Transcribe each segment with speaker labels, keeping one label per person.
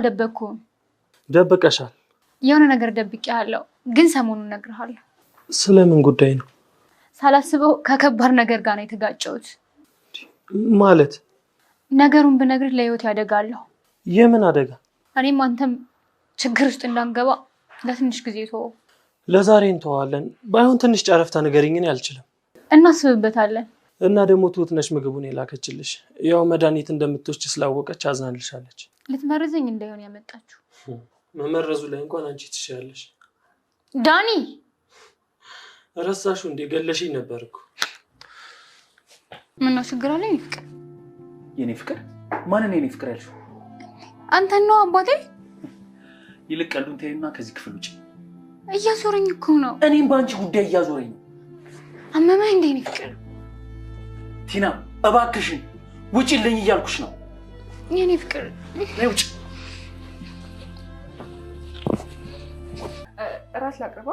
Speaker 1: ደበኩ
Speaker 2: ደብቀሻል?
Speaker 1: የሆነ ነገር ደብቄያለሁ፣ ግን ሰሞኑን እነግርሃለሁ።
Speaker 2: ስለምን ጉዳይ ነው?
Speaker 1: ሳላስበው ከከባድ ነገር ጋር ነው የተጋጨሁት።
Speaker 2: ማለት?
Speaker 1: ነገሩን ብነግርህ ለህይወት ያደጋለሁ።
Speaker 2: የምን አደጋ?
Speaker 1: እኔም አንተም ችግር ውስጥ እንዳንገባ ለትንሽ ጊዜ ተወው።
Speaker 2: ለዛሬ እንተዋለን። ባይሆን ትንሽ ጨረፍታ ንገሪኝ፣ እኔ አልችልም።
Speaker 1: እናስብበታለን።
Speaker 2: እና ደግሞ ትሁት ነሽ ምግቡን የላከችልሽ። ያው መድኃኒት እንደምትወስድ ስላወቀች አዝናልሻለች።
Speaker 1: ልትመርዘኝ እንዳይሆን ያመጣችሁ።
Speaker 2: መመረዙ ላይ እንኳን አንቺ ትሻለሽ።
Speaker 1: ዳኒ
Speaker 2: ረሳሹ እንዴ? ገለሽኝ ነበር እኮ።
Speaker 1: ምነው ችግር አለ? የኔ ፍቅር
Speaker 3: የኔ ፍቅር? ማንን የኔ ፍቅር ያልሽው?
Speaker 1: አንተን ነው አባቴ።
Speaker 3: ይልቅ ቀልዱን ተይውና ከዚህ ክፍል ውጪ።
Speaker 1: እያዞረኝ እኮ ነው።
Speaker 3: እኔም በአንቺ ጉዳይ እያዞረኝ ነው።
Speaker 1: አመመህ እንዴ? የኔ ፍቅር
Speaker 3: ቲና እባክሽን ውጪልኝ እያልኩሽ ነው።
Speaker 1: የኔ ፍቅር
Speaker 3: ነይ ውጪ።
Speaker 1: እራት ላቅርባ?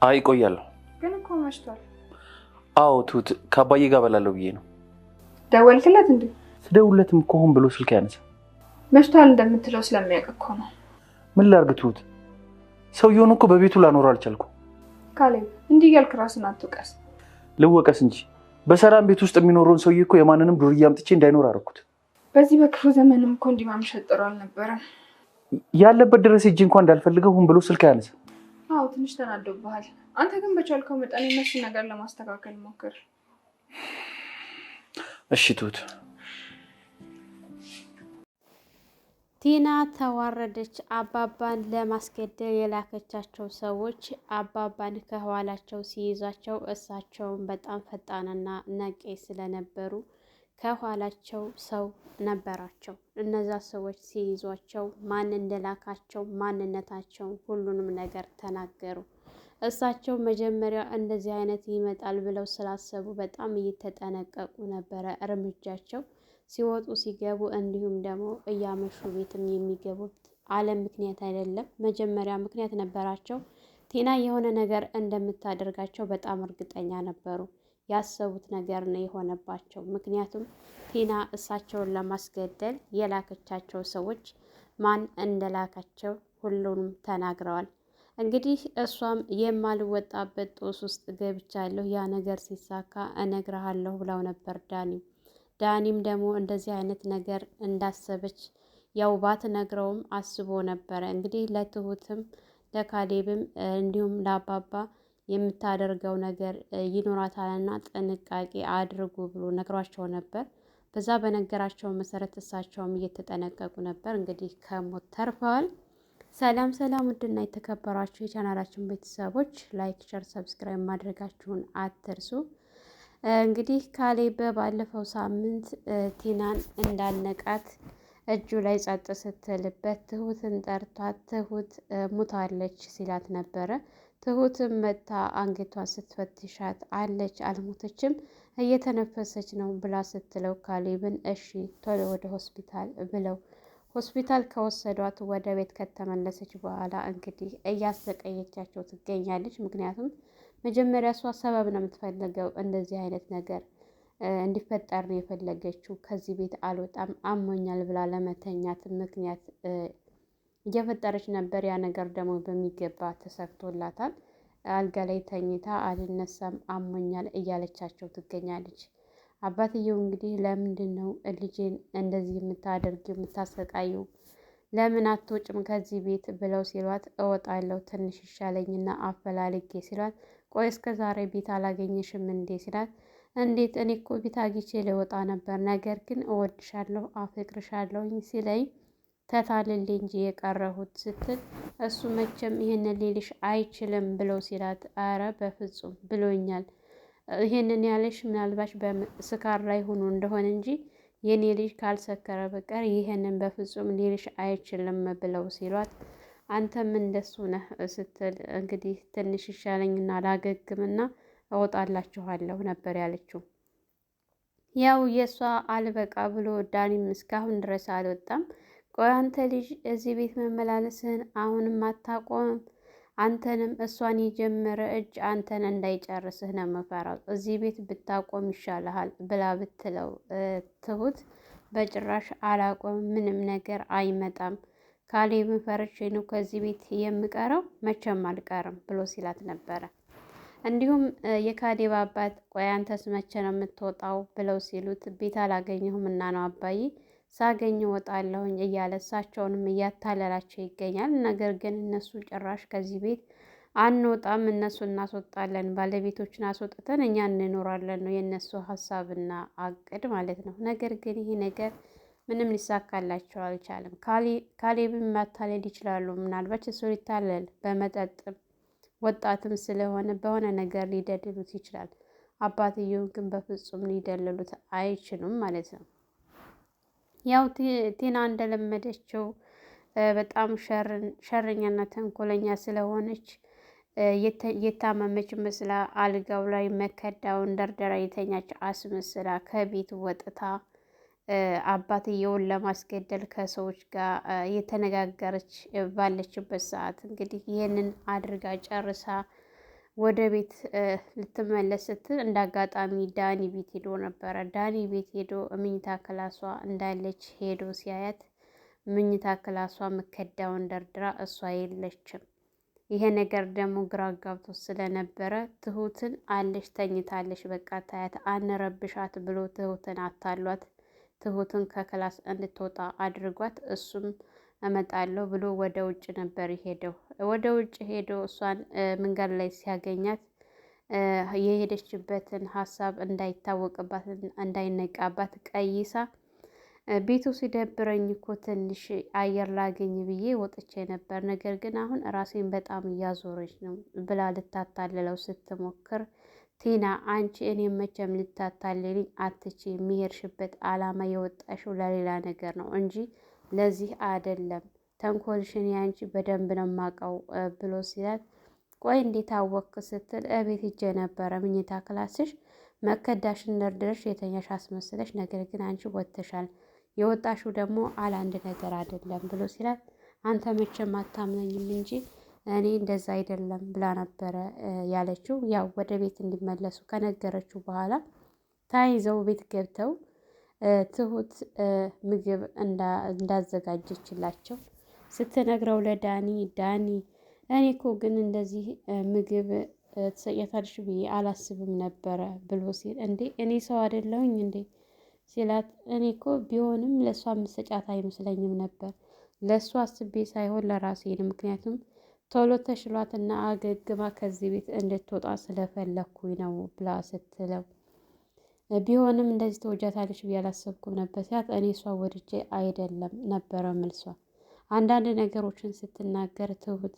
Speaker 3: አይ ቆያለሁ።
Speaker 1: ግን እኮ መሽቷል።
Speaker 3: አዎ ትሁት ከአባዬ ጋር እበላለሁ ብዬ ነው።
Speaker 1: ደወልክለት እንዴ?
Speaker 3: ስደውልለትም እኮ ሆን ብሎ ስልክ ያነሳ።
Speaker 1: መሽቷል እንደምትለው ስለሚያውቅ እኮ ነው።
Speaker 3: ምን ላድርግ ትሁት? ሰውየውን እኮ በቤቱ ላኖር አልቻልኩም።
Speaker 1: ካሌብ እንዲህ እያልክ ራስን አትውቀስ።
Speaker 3: ልወቀስ እንጂ በሰላም ቤት ውስጥ የሚኖረውን ሰውዬ እኮ የማንንም ዱርዬ አምጥቼ እንዳይኖር አደረኩት።
Speaker 1: በዚህ በክፉ ዘመንም እኮ እንዲህ ማምሸት ጥሩ አልነበረም።
Speaker 3: ያለበት ድረስ ሂጅ እንኳን እንዳልፈልገው ሆን ብሎ ስልክ ያነሳ።
Speaker 1: አዎ ትንሽ ተናዶብሃል። አንተ ግን በቻልከው መጠን የነሱን ነገር ለማስተካከል ሞክር።
Speaker 3: እሺ ትሁት።
Speaker 4: ቲና ተዋረደች። አባባን ለማስገደል የላከቻቸው ሰዎች አባባን ከኋላቸው ሲይዟቸው እሳቸውን በጣም ፈጣንና ነቄ ስለነበሩ ከኋላቸው ሰው ነበራቸው። እነዛ ሰዎች ሲይዟቸው ማን እንደላካቸው ማንነታቸው ሁሉንም ነገር ተናገሩ። እሳቸው መጀመሪያ እንደዚህ አይነት ይመጣል ብለው ስላሰቡ በጣም እየተጠነቀቁ ነበረ እርምጃቸው። ሲወጡ ሲገቡ እንዲሁም ደግሞ እያመሹ ቤትም የሚገቡት አለ ምክንያት አይደለም። መጀመሪያ ምክንያት ነበራቸው። ቲና የሆነ ነገር እንደምታደርጋቸው በጣም እርግጠኛ ነበሩ። ያሰቡት ነገር ነው የሆነባቸው። ምክንያቱም ቲና እሳቸውን ለማስገደል የላከቻቸው ሰዎች ማን እንደላካቸው ሁሉንም ተናግረዋል። እንግዲህ እሷም የማልወጣበት ጦስ ውስጥ ገብቻለሁ፣ ያ ነገር ሲሳካ እነግርሃለሁ ብለው ነበር ዳኒም ደግሞ እንደዚህ አይነት ነገር እንዳሰበች ያው ባትነግረውም አስቦ ነበረ። እንግዲህ ለትሁትም ለካሌብም እንዲሁም ለአባባ የምታደርገው ነገር ይኖራታልና ጥንቃቄ አድርጉ ብሎ ነግሯቸው ነበር። በዛ በነገራቸው መሰረት እሳቸውም እየተጠነቀቁ ነበር። እንግዲህ ከሞት ተርፈዋል። ሰላም ሰላም፣ ውድና የተከበራችሁ የቻናላችን ቤተሰቦች ላይክ፣ ሸር፣ ሰብስክራይብ ማድረጋችሁን አትርሱ። እንግዲህ ካሌብ ባለፈው ሳምንት ቲናን እንዳነቃት እጁ ላይ ጸጥ ስትልበት ትሁትን ጠርቷት ትሁት ሙታለች ሲላት ነበረ። ትሁትም መታ አንገቷን ስትፈትሻት አለች አልሞተችም እየተነፈሰች ነው ብላ ስትለው ካሌብን እሺ ቶሎ ወደ ሆስፒታል ብለው ሆስፒታል ከወሰዷት ወደ ቤት ከተመለሰች በኋላ እንግዲህ እያሰቀየቻቸው ትገኛለች። ምክንያቱም መጀመሪያ እሷ ሰበብ ነው የምትፈልገው፣ እንደዚህ አይነት ነገር እንዲፈጠር ነው የፈለገችው። ከዚህ ቤት አልወጣም አሞኛል ብላ ለመተኛት ምክንያት እየፈጠረች ነበር። ያ ነገር ደግሞ በሚገባ ተሳክቶላታል። አልጋ ላይ ተኝታ አልነሳም አሞኛል እያለቻቸው ትገኛለች። አባትየው እንግዲህ ለምንድን ነው ልጄን እንደዚህ የምታደርጊው የምታሰቃዩ? ለምን አትወጭም ከዚህ ቤት ብለው ሲሏት እወጣለሁ ትንሽ ይሻለኝና አፈላልጌ ሲሏት ቆይ እስከ ዛሬ ቤት አላገኘሽም እንዴ ሲላት እንዴት እኔ እኮ ቤት አግኝቼ ልወጣ ነበር፣ ነገር ግን እወድሻለሁ አፈቅርሻለሁ ሲለኝ ተታልል እንጂ የቀረሁት ስትል እሱ መቼም ይሄንን ሊልሽ አይችልም ብለው ሲላት አረ በፍጹም ብሎኛል። ይሄንን ያለሽ ምናልባሽ በስካር ላይ ሆኖ እንደሆነ እንጂ የኔ ልጅ ካልሰከረ በቀር ይሄንን በፍጹም ሊልሽ አይችልም ብለው ሲሏት አንተም እንደሱ ነህ ስትል እንግዲህ ትንሽ ይሻለኝና ላገግምና እወጣላችኋለሁ ነበር ያለችው። ያው የእሷ አልበቃ ብሎ ዳኒም እስካሁን ድረስ አልወጣም። ቆይ አንተ ልጅ እዚህ ቤት መመላለስህን አሁንም አታቆምም? አንተንም እሷን የጀመረ እጅ አንተን እንዳይጨርስህ ነው የምፈራው። እዚህ ቤት ብታቆም ይሻልሃል ብላ ብትለው ትሁት በጭራሽ አላቆም፣ ምንም ነገር አይመጣም፣ ካሌብን ፈርቼ ነው ከዚህ ቤት የምቀረው፣ መቼም አልቀርም ብሎ ሲላት ነበረ። እንዲሁም የካሌብ አባት ቆይ አንተስ መቼ ነው የምትወጣው ብለው ሲሉት ቤት አላገኘሁም እና ነው አባዬ፣ ሳገኝ እወጣለሁኝ እያለ እሳቸውንም እያታለላቸው ይገኛል። ነገር ግን እነሱ ጭራሽ ከዚህ ቤት አንወጣም፣ እነሱ እናስወጣለን፣ ባለቤቶችን አስወጥተን እኛ እንኖራለን ነው የእነሱ ሀሳብና አቅድ ማለት ነው። ነገር ግን ይሄ ነገር ምንም ሊሳካላቸው አልቻለም። ካሌብን ማታለል ይችላሉ። ምናልባት እሱ ሊታለል በመጠጥም ወጣትም ስለሆነ በሆነ ነገር ሊደልሉት ይችላል። አባትየውን ግን በፍጹም ሊደልሉት አይችሉም ማለት ነው። ያው ቲና እንደለመደችው በጣም ሸረኛና ተንኮለኛ ስለሆነች የታመመች መስላ አልጋው ላይ መከዳውን ደርደራ የተኛች አስመስላ ከቤት ወጥታ አባትየውን ለማስገደል ከሰዎች ጋር የተነጋገረች ባለችበት ሰዓት እንግዲህ ይህንን አድርጋ ጨርሳ ወደ ቤት ልትመለስ ስትል እንደ አጋጣሚ ዳኒ ቤት ሄዶ ነበረ። ዳኒ ቤት ሄዶ ምኝታ ክላሷ እንዳለች ሄዶ ሲያያት ምኝታ ክላሷ መከዳውን ደርድራ እሷ የለችም። ይሄ ነገር ደግሞ ግራ ጋብቶ ስለነበረ ትሁትን አለች ተኝታለች፣ በቃ ታያት አንረብሻት ብሎ ትሁትን አታሏት ትሁትን ከክላስ እንድትወጣ አድርጓት እሱም እመጣለሁ ብሎ ወደ ውጭ ነበር ሄደው። ወደ ውጭ ሄዶ እሷን መንገድ ላይ ሲያገኛት የሄደችበትን ሀሳብ እንዳይታወቅባት እንዳይነቃባት ቀይሳ ቤቱ ሲደብረኝ እኮ ትንሽ አየር ላገኝ ብዬ ወጥቼ ነበር፣ ነገር ግን አሁን ራሴን በጣም እያዞረች ነው ብላ ልታታልለው ስትሞክር ቲና አንቺ እኔ መቼም ልታታልልኝ አትች፣ የሚሄድሽበት አላማ የወጣሽው ለሌላ ነገር ነው እንጂ ለዚህ አይደለም፣ ተንኮልሽን ያንቺ በደንብ ነው የማውቀው ብሎ ሲላት ቆይ እንዴት አወክ ስትል እቤት ሂጄ ነበረ ምኝታ ክላስሽ መከዳሽን ደርድረሽ የተኛሽ አስመስለሽ፣ ነገር ግን አንቺ ወጥተሻል፣ የወጣሽው ደግሞ አላንድ ነገር አይደለም ብሎ ሲላት አንተ መቼም አታምነኝም እንጂ እኔ እንደዛ አይደለም ብላ ነበረ ያለችው። ያው ወደ ቤት እንዲመለሱ ከነገረችው በኋላ ታይዘው ቤት ገብተው ትሁት ምግብ እንዳዘጋጀችላቸው ስትነግረው ለዳኒ ዳኒ እኔ እኮ ግን እንደዚህ ምግብ ትሰጫታለሽ ብዬ አላስብም ነበረ ብሎ ሲል እንዴ እኔ ሰው አይደለሁኝ እንዴ ሲላት እኔ እኮ ቢሆንም ለእሷ ምሰጫት አይመስለኝም ነበር፣ ለእሷ አስቤ ሳይሆን ለራሴ ነው፣ ምክንያቱም ቶሎ ተሽሏትና አገግማ ከዚህ ቤት እንድትወጣ ስለፈለግኩኝ ነው ብላ ስትለው ቢሆንም እንደዚህ ተወጃታለች ብዬ አላሰብኩም ነበር ሲላት እኔ እሷ ወድጄ አይደለም ነበረ መልሷ። አንዳንድ ነገሮችን ስትናገር ትሁት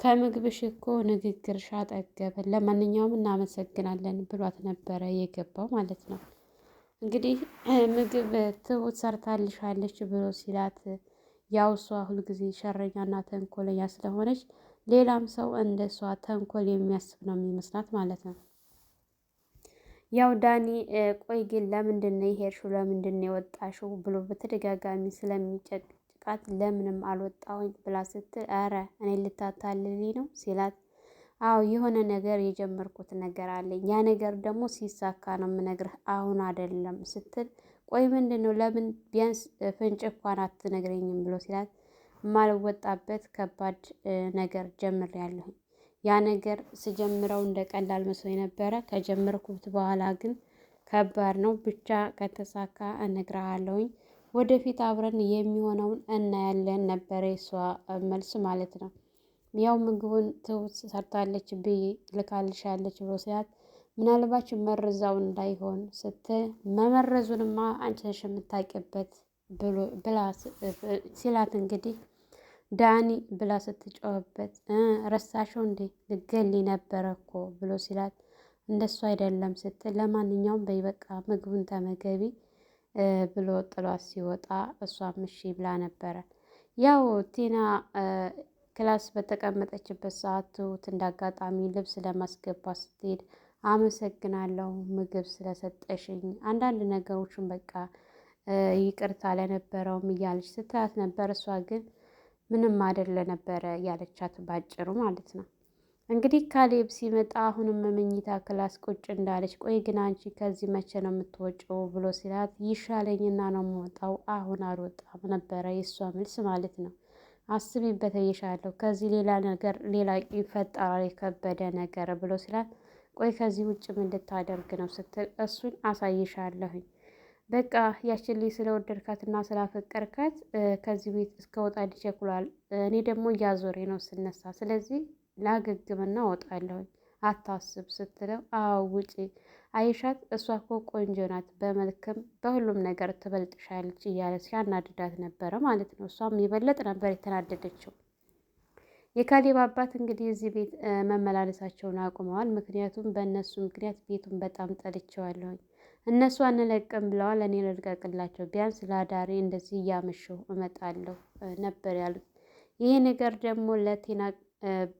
Speaker 4: ከምግብሽ እኮ ንግግርሽ አጠገበን፣ ለማንኛውም እናመሰግናለን ብሏት ነበረ የገባው ማለት ነው። እንግዲህ ምግብ ትሁት ሰርታልሻለች ብሎ ሲላት ያው እሷ ሁልጊዜ ሸረኛና ተንኮለኛ ስለሆነች ሌላም ሰው እንደ እሷ ተንኮል የሚያስብ ነው የሚመስላት ማለት ነው። ያው ዳኒ ቆይ ግን ለምንድን ነው የሄድሽው ለምንድን ነው የወጣሽው ብሎ በተደጋጋሚ ስለሚጨቅጭቃት ለምንም አልወጣሁኝ ብላ ስትል ኧረ እኔ ልታታልሊ ነው ሲላት አዎ የሆነ ነገር የጀመርኩት ነገር አለኝ፣ ያ ነገር ደግሞ ሲሳካ ነው የምነግርህ አሁን አይደለም ስትል ቆይ ምንድን ነው ለምን ቢያንስ ፍንጭ እንኳን አትነግረኝም ብሎ ሲላት የማልወጣበት ከባድ ነገር ጀምሬያለሁኝ፣ ያ ነገር ስጀምረው እንደ ቀላል መስሎኝ ነበረ፣ ከጀመርኩት በኋላ ግን ከባድ ነው፣ ብቻ ከተሳካ እነግርሃለሁኝ፣ ወደፊት አብረን የሚሆነውን እናያለን ነበረ የሷ መልስ ማለት ነው። ያው ምግቡን ትሁት ሰርታለች ብዬ ልካልሻለች ብሎ ሲላት ምናልባች መርዛው እንዳይሆን ስትል መመረዙንማ አንቺ ነሽ የምታውቂበት ብላ ሲላት እንግዲህ ዳኒ ብላ ስትጮህበት ረሳሽው እንዴ ልገሊ ነበረ እኮ ብሎ ሲላት እንደሱ አይደለም ስትል ለማንኛውም በይ በቃ ምግቡን ተመገቢ ብሎ ጥሏት ሲወጣ እሷም እሺ ብላ ነበረ። ያው ቲና ክላስ በተቀመጠችበት ሰዓት ትሁት እንዳጋጣሚ ልብስ ለማስገባት ስትሄድ አመሰግናለሁ ምግብ ስለሰጠሽኝ፣ አንዳንድ ነገሮችን በቃ ይቅርታ ለነበረውም እያለች ስትላት ነበር። እሷ ግን ምንም አይደለ ነበረ ያለቻት ባጭሩ ማለት ነው። እንግዲህ ካሌብ ሲመጣ አሁንም መኝታ ክላስ ቁጭ እንዳለች ቆይ ግን አንቺ ከዚህ መቼ ነው የምትወጪው ብሎ ሲላት ይሻለኝና ነው የምወጣው አሁን አልወጣም ነበረ የእሷ መልስ ማለት ነው። አስቢበት እይሻለሁ። ከዚህ ሌላ ነገር ሌላ ይፈጠራል የከበደ ነገር ብሎ ስላት፣ ቆይ ከዚህ ውጭ ምን ልታደርግ ነው ስትል፣ እሱን አሳይሻለሁኝ። በቃ ያችን ልጅ ስለወደድካትና ስላፈቀርካት ከዚህ ቤት እስከወጣ ይቸኩላል። እኔ ደግሞ እያዞሬ ነው ስነሳ፣ ስለዚህ ላገግምና እወጣለሁኝ አታስብ ስትለው፣ አዎ ውጪ አይሻት፣ እሷ እኮ ቆንጆ ናት፣ በመልክም በሁሉም ነገር ትበልጥሻለች እያለ ሲያናድዳት ነበረ ማለት ነው። እሷም የበለጥ ነበር የተናደደችው። የካሌብ አባት እንግዲህ እዚህ ቤት መመላለሳቸውን አቁመዋል። ምክንያቱም በእነሱ ምክንያት ቤቱን በጣም ጠልቼዋለሁኝ። እነሱ አንለቅም ብለዋል። እኔ ልልቀቅላቸው፣ ቢያንስ ለአዳሬ እንደዚህ እያመሸሁ እመጣለሁ ነበር ያሉት። ይሄ ነገር ደግሞ ለቴና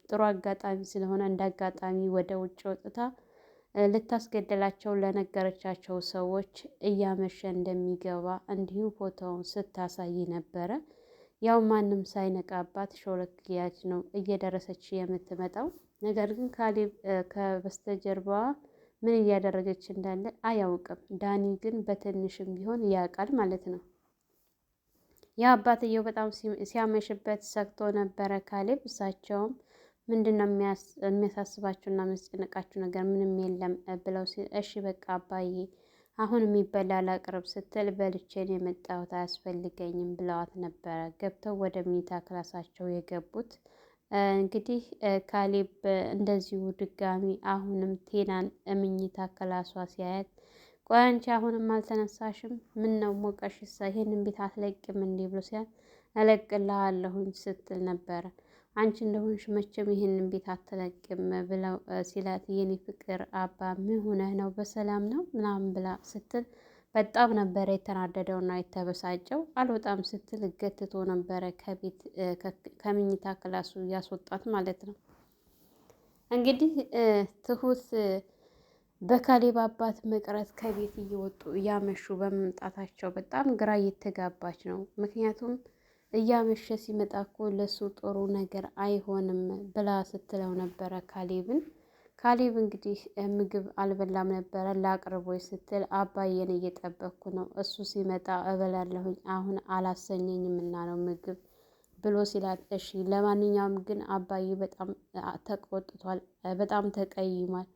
Speaker 4: ጥሩ አጋጣሚ ስለሆነ እንደ አጋጣሚ ወደ ውጭ ወጥታ ልታስገድላቸው ለነገረቻቸው ሰዎች እያመሸ እንደሚገባ እንዲሁም ፎቶውን ስታሳይ ነበረ። ያው ማንም ሳይነቃባት ሾለክ ያች ነው እየደረሰች የምትመጣው። ነገር ግን ካሌብ ከበስተጀርባዋ ምን እያደረገች እንዳለ አያውቅም። ዳኒ ግን በትንሽም ቢሆን ያውቃል ማለት ነው። ያ አባትየው በጣም ሲያመሽበት ሰግቶ ነበረ ካሌብ። እሳቸውም ምንድነው የሚያሳስባችሁና የሚያስጨንቃችሁ ነገር ምንም የለም ብለው እሺ በቃ አባዬ አሁን የሚበላ ላቅርብ ስትል በልቼን የመጣሁት አያስፈልገኝም ብለዋት ነበረ። ገብተው ወደ መኝታ ክላሳቸው የገቡት እንግዲህ ካሌብ እንደዚሁ ድጋሚ አሁንም ቴናን መኝታ ክላሷ ሲያያት፣ ቆይ አንቺ አሁንም አልተነሳሽም? ምን ነው ሞቀሽሳ? ይሄንን ቤት አትለቅም እንዴ ብሎ ሲያት፣ እለቅልሃለሁኝ ስትል ነበረ። አንቺ እንደሆንሽ መቼም ይሄንን ቤት አትለቅም ብለው ሲላት፣ የኔ ፍቅር አባ ምን ሆነህ ነው? በሰላም ነው ምናምን ብላ ስትል በጣም ነበረ የተናደደውና የተበሳጨው። አልወጣም ስትል ገትቶ ነበረ ከቤት ከመኝታ ክላሱ ያስወጣት ማለት ነው። እንግዲህ ትሁት በካሌብ አባት መቅረት ከቤት እየወጡ እያመሹ በመምጣታቸው በጣም ግራ እየተጋባች ነው። ምክንያቱም እያመሸ ሲመጣ እኮ ለሱ ጥሩ ነገር አይሆንም ብላ ስትለው ነበረ ካሌብን። ካሌብ እንግዲህ ምግብ አልበላም ነበረ ላቅርቦች ስትል፣ አባዬን እየጠበቅኩ ነው፣ እሱ ሲመጣ እበላለሁኝ፣ አሁን አላሰኘኝም እና ነው ምግብ ብሎ ሲላት፣ እሺ ለማንኛውም ግን አባዬ በጣም ተቆጥቷል፣ በጣም ተቀይሟል።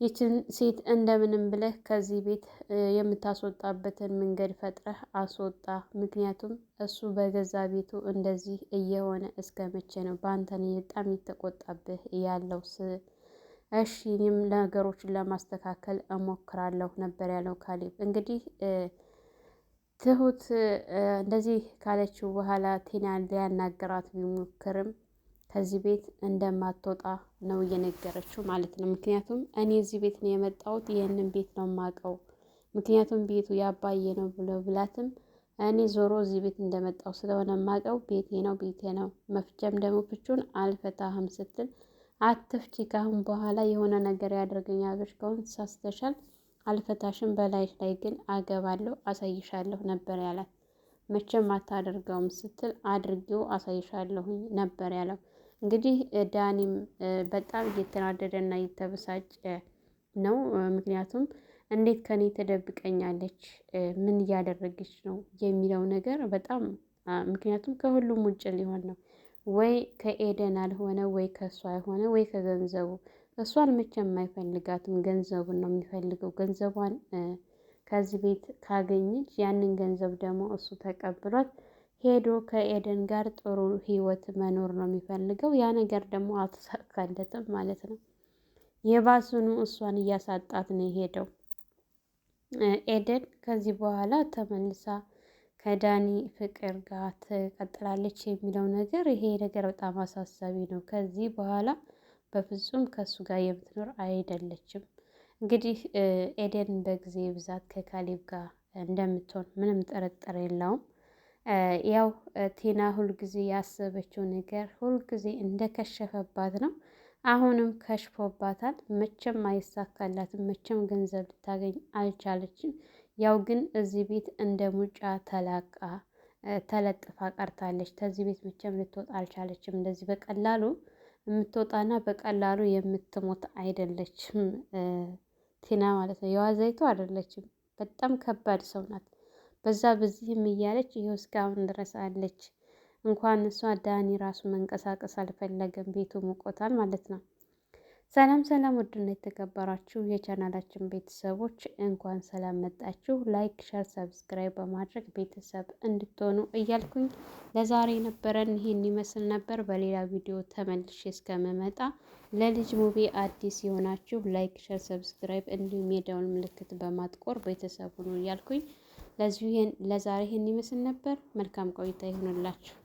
Speaker 4: ይችን ሴት እንደምንም ብለህ ከዚህ ቤት የምታስወጣበትን መንገድ ፈጥረህ አስወጣ። ምክንያቱም እሱ በገዛ ቤቱ እንደዚህ እየሆነ እስከ መቼ ነው በአንተን በጣም የተቆጣብህ ያለው? እሺ እኔም ነገሮችን ለማስተካከል እሞክራለሁ ነበር ያለው ካሌብ። እንግዲህ ትሁት እንደዚህ ካለችው በኋላ ቴናን ሊያናገራት ቢሞክርም ከዚህ ቤት እንደማትወጣ ነው እየነገረችው ማለት ነው። ምክንያቱም እኔ እዚህ ቤት ነው የመጣሁት፣ ይህንን ቤት ነው የማውቀው፣ ምክንያቱም ቤቱ ያባዬ ነው ብሎ ብላትም እኔ ዞሮ እዚህ ቤት እንደመጣሁ ስለሆነ የማውቀው ቤቴ ነው፣ መፍቻም ደግሞ ፍቹን አልፈታህም ስትል፣ አትፍቺ፣ ካሁን በኋላ የሆነ ነገር ያደርገኛል ብለሽ ከሆነ ተሳስተሻል፣ አልፈታሽም፣ በላይሽ ላይ ግን አገባለሁ፣ አሳይሻለሁ ነበር ያላት። መቼም አታደርገውም ስትል፣ አድርጌው አሳይሻለሁኝ ነበር ያለው። እንግዲህ ዳኒም በጣም እየተናደደና እየተበሳጨ ነው። ምክንያቱም እንዴት ከኔ ተደብቀኛለች? ምን እያደረገች ነው የሚለው ነገር በጣም ምክንያቱም ከሁሉም ውጭ ሊሆን ነው። ወይ ከኤደን አልሆነ፣ ወይ ከእሷ አልሆነ፣ ወይ ከገንዘቡ። እሷን መቼም አይፈልጋትም፣ ገንዘቡን ነው የሚፈልገው። ገንዘቧን ከዚህ ቤት ካገኘች ያንን ገንዘብ ደግሞ እሱ ተቀብሏት ሄዶ ከኤደን ጋር ጥሩ ህይወት መኖር ነው የሚፈልገው። ያ ነገር ደግሞ አልተሳካለትም ማለት ነው። የባሱኑ እሷን እያሳጣት ነው የሄደው። ኤደን ከዚህ በኋላ ተመልሳ ከዳኒ ፍቅር ጋር ትቀጥላለች የሚለው ነገር ይሄ ነገር በጣም አሳሳቢ ነው። ከዚህ በኋላ በፍጹም ከእሱ ጋር የምትኖር አይደለችም። እንግዲህ ኤደን በጊዜ ብዛት ከካሌብ ጋር እንደምትሆን ምንም ጥርጥር የለውም። ያው ቲና ሁልጊዜ ያሰበችው ነገር ሁልጊዜ እንደከሸፈባት ነው። አሁንም ከሽፎባታል። መቼም አይሳካላትም። መቼም ገንዘብ ልታገኝ አልቻለችም። ያው ግን እዚህ ቤት እንደ ሙጫ ተለጥፋ ቀርታለች። ከዚህ ቤት መቼም ልትወጣ አልቻለችም። እንደዚህ በቀላሉ የምትወጣና በቀላሉ የምትሞት አይደለችም ቲና ማለት ነው። የዋዛይቱ አይደለችም። በጣም ከባድ ሰው ናት። በዛ በዚህም እያለች ይኸው እስካሁን ድረስ አለች። እንኳን እሷ ዳኒ ራሱ መንቀሳቀስ አልፈለገም፣ ቤቱ ሙቆታል ማለት ነው። ሰላም ሰላም፣ ውድና የተከበራችሁ የቻናላችን ቤተሰቦች እንኳን ሰላም መጣችሁ። ላይክ፣ ሸር፣ ሰብስክራይብ በማድረግ ቤተሰብ እንድትሆኑ እያልኩኝ ለዛሬ ነበረን ይሄን ይመስል ነበር። በሌላ ቪዲዮ ተመልሼ እስከምመጣ ለልጅ ሙቤ አዲስ የሆናችሁ ላይክ፣ ሸር፣ ሰብስክራይብ እንዲሁም የደውል ምልክት በማጥቆር ቤተሰብ ሁኑ እያልኩኝ ለዛሬ ይሄን ይመስል ነበር። መልካም ቆይታ ይሁንላችሁ።